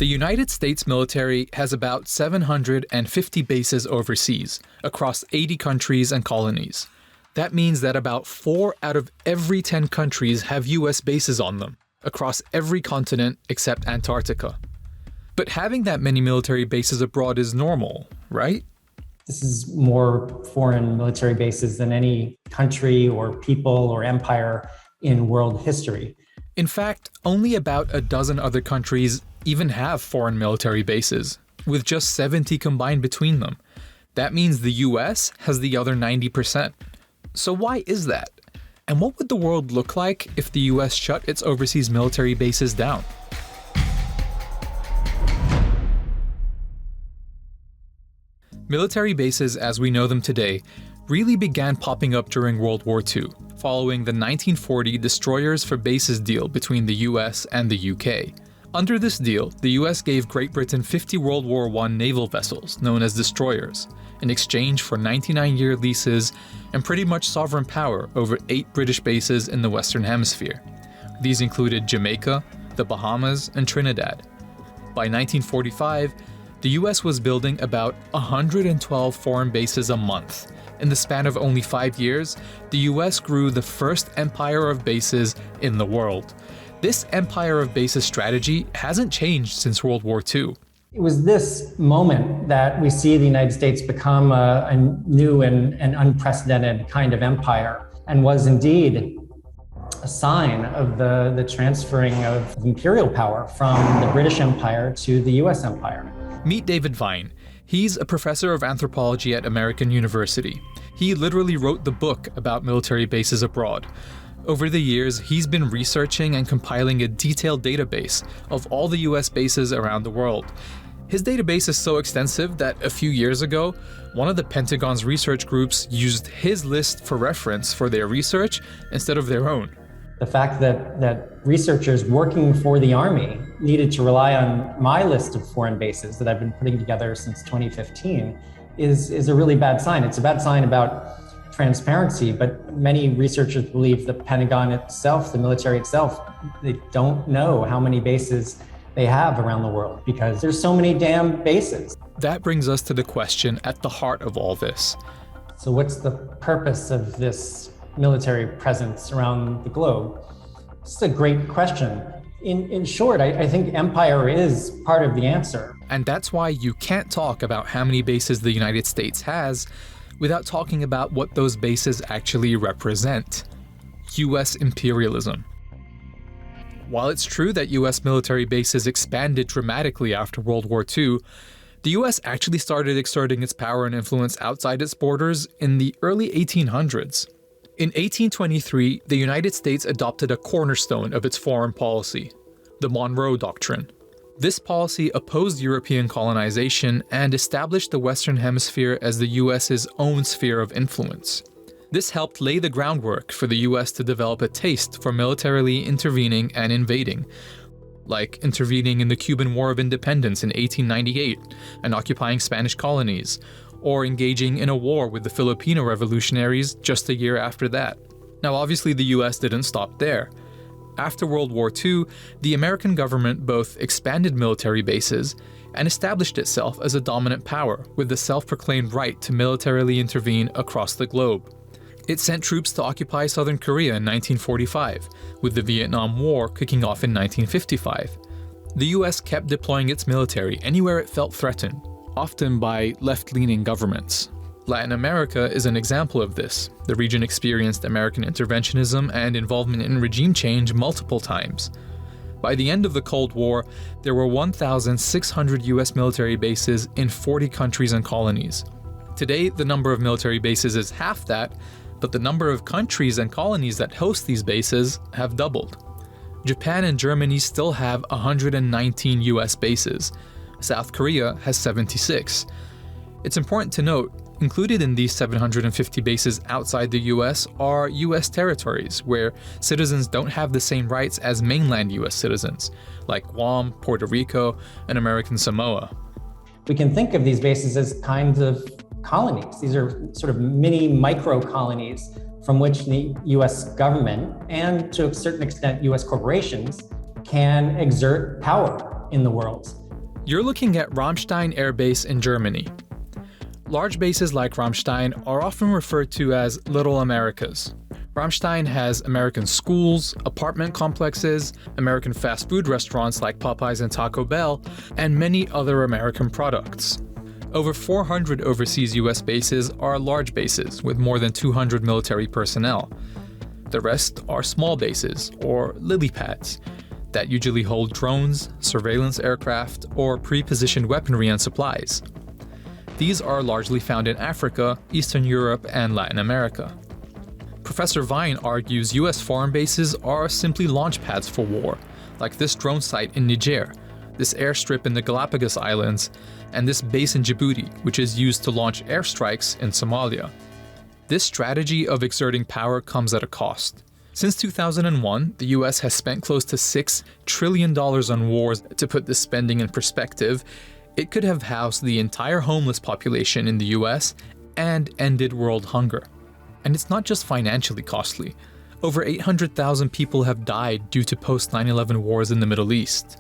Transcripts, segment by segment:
The United States military has about 750 bases overseas, across 80 countries and colonies. That means that about 4 out of every 10 countries have US bases on them, across every continent except Antarctica. But having that many military bases abroad is normal, right? This is more foreign military bases than any country or people or empire in world history. In fact, only about a dozen other countries even have foreign military bases, with just 70 combined between them. That means the US has the other 90%. So why is that? And what would the world look like if the US shut its overseas military bases down? Military bases as we know them today really began popping up during World War II, following the 1940 Destroyers for Bases deal between the US and the UK. Under this deal, the US gave Great Britain 50 World War I naval vessels, known as destroyers, in exchange for 99-year leases and pretty much sovereign power over 8 British bases in the Western Hemisphere. These included Jamaica, the Bahamas, and Trinidad. By 1945, the US was building about 112 foreign bases a month. In the span of only 5 years, the US grew the first empire of bases in the world. This empire of bases strategy hasn't changed since World War II. It was this moment that we see the United States become a new and unprecedented kind of empire, and was indeed a sign of the transferring of imperial power from the British Empire to the US Empire. Meet David Vine. He's a professor of anthropology at American University. He literally wrote the book about military bases abroad. Over the years, he's been researching and compiling a detailed database of all the US bases around the world. His database is so extensive that a few years ago, one of the Pentagon's research groups used his list for reference for their research instead of their own. The fact that researchers working for the Army needed to rely on my list of foreign bases that I've been putting together since 2015 is a really bad sign. It's a bad sign about transparency, but many researchers believe the Pentagon itself, the military itself, they don't know how many bases they have around the world because there's so many damn bases. That brings us to the question at the heart of all this. So what's the purpose of this military presence around the globe? This is a great question. In short, I think empire is part of the answer. And that's why you can't talk about how many bases the United States has without talking about what those bases actually represent. US imperialism. While it's true that US military bases expanded dramatically after World War II, the US actually started exerting its power and influence outside its borders in the early 1800s. In 1823, the United States adopted a cornerstone of its foreign policy, the Monroe Doctrine. This policy opposed European colonization and established the Western Hemisphere as the US's own sphere of influence. This helped lay the groundwork for the US to develop a taste for militarily intervening and invading, like intervening in the Cuban War of Independence in 1898 and occupying Spanish colonies, or engaging in a war with the Filipino revolutionaries just a year after that. Now, obviously, the US didn't stop there. After World War II, the American government both expanded military bases and established itself as a dominant power with the self-proclaimed right to militarily intervene across the globe. It sent troops to occupy Southern Korea in 1945, with the Vietnam War kicking off in 1955. The US kept deploying its military anywhere it felt threatened, often by left-leaning governments. Latin America is an example of this. The region experienced American interventionism and involvement in regime change multiple times. By the end of the Cold War, there were 1,600 US military bases in 40 countries and colonies. Today, the number of military bases is half that, but the number of countries and colonies that host these bases have doubled. Japan and Germany still have 119 US bases. South Korea has 76. It's important to note, included in these 750 bases outside the US are US territories where citizens don't have the same rights as mainland US citizens, like Guam, Puerto Rico, and American Samoa. We can think of these bases as kinds of colonies. These are sort of mini micro colonies from which the US government and to a certain extent US corporations can exert power in the world. You're looking at Ramstein Air Base in Germany. Large bases like Ramstein are often referred to as Little Americas. Ramstein has American schools, apartment complexes, American fast food restaurants like Popeyes and Taco Bell, and many other American products. Over 400 overseas US bases are large bases with more than 200 military personnel. The rest are small bases, or lily pads, that usually hold drones, surveillance aircraft, or pre-positioned weaponry and supplies. These are largely found in Africa, Eastern Europe, and Latin America. Professor Vine argues US foreign bases are simply launch pads for war, like this drone site in Niger, this airstrip in the Galapagos Islands, and this base in Djibouti, which is used to launch airstrikes in Somalia. This strategy of exerting power comes at a cost. Since 2001, the US has spent close to $6 trillion on wars. To put this spending in perspective, it could have housed the entire homeless population in the US and ended world hunger. And it's not just financially costly. Over 800,000 people have died due to post-9/11 wars in the Middle East.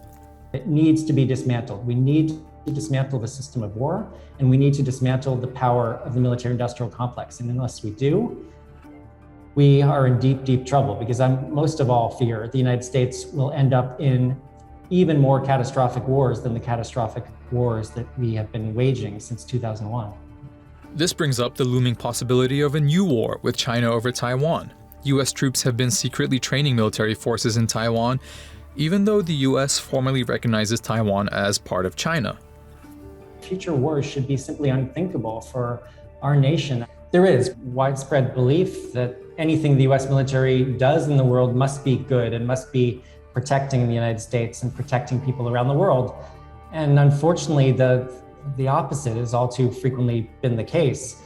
It needs to be dismantled. We need to dismantle the system of war, and we need to dismantle the power of the military-industrial complex. And unless we do, we are in deep, deep trouble, because I most of all fear the United States will end up in even more catastrophic wars than the catastrophic wars that we have been waging since 2001. This brings up the looming possibility of a new war with China over Taiwan. US troops have been secretly training military forces in Taiwan, even though the US formally recognizes Taiwan as part of China. Future wars should be simply unthinkable for our nation. There is widespread belief that anything the US military does in the world must be good and must be protecting the United States and protecting people around the world. And unfortunately, the opposite has all too frequently been the case.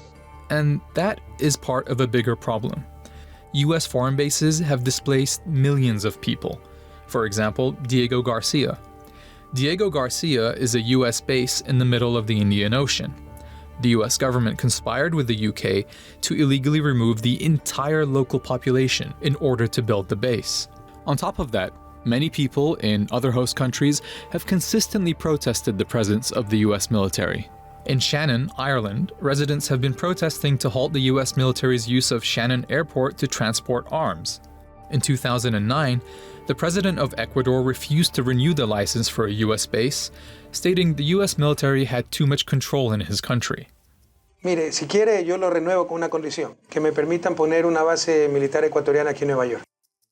And that is part of a bigger problem. US foreign bases have displaced millions of people. For example, Diego Garcia. Diego Garcia is a US base in the middle of the Indian Ocean. The US government conspired with the UK to illegally remove the entire local population in order to build the base. On top of that, many people in other host countries have consistently protested the presence of the US military. In Shannon, Ireland, residents have been protesting to halt the US military's use of Shannon Airport to transport arms. In 2009, the president of Ecuador refused to renew the license for a US base, stating the US military had too much control in his country. Mire, si quiere, yo lo renuevo con una condición, que me permitan poner una base militar ecuatoriana aquí en Nueva York.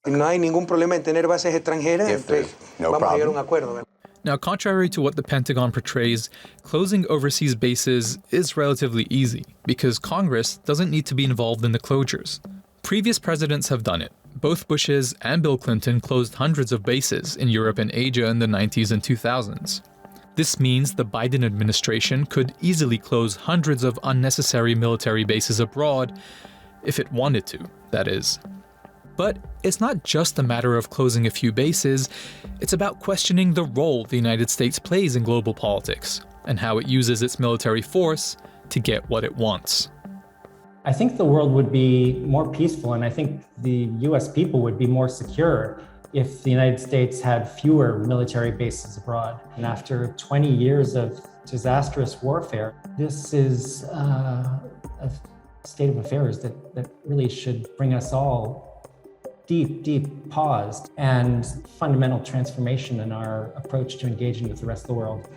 No hay ningún problema en tener bases extranjeras, entonces vamos a llegar a un acuerdo. Now, contrary to what the Pentagon portrays, closing overseas bases is relatively easy because Congress doesn't need to be involved in the closures. Previous presidents have done it. Both Bushes and Bill Clinton closed hundreds of bases in Europe and Asia in the 90s and 2000s. This means the Biden administration could easily close hundreds of unnecessary military bases abroad, if it wanted to, that is. But it's not just a matter of closing a few bases, it's about questioning the role the United States plays in global politics, and how it uses its military force to get what it wants. I think the world would be more peaceful, and I think the US people would be more secure if the United States had fewer military bases abroad. And after 20 years of disastrous warfare, this is a state of affairs that really should bring us all deep, deep pause and fundamental transformation in our approach to engaging with the rest of the world.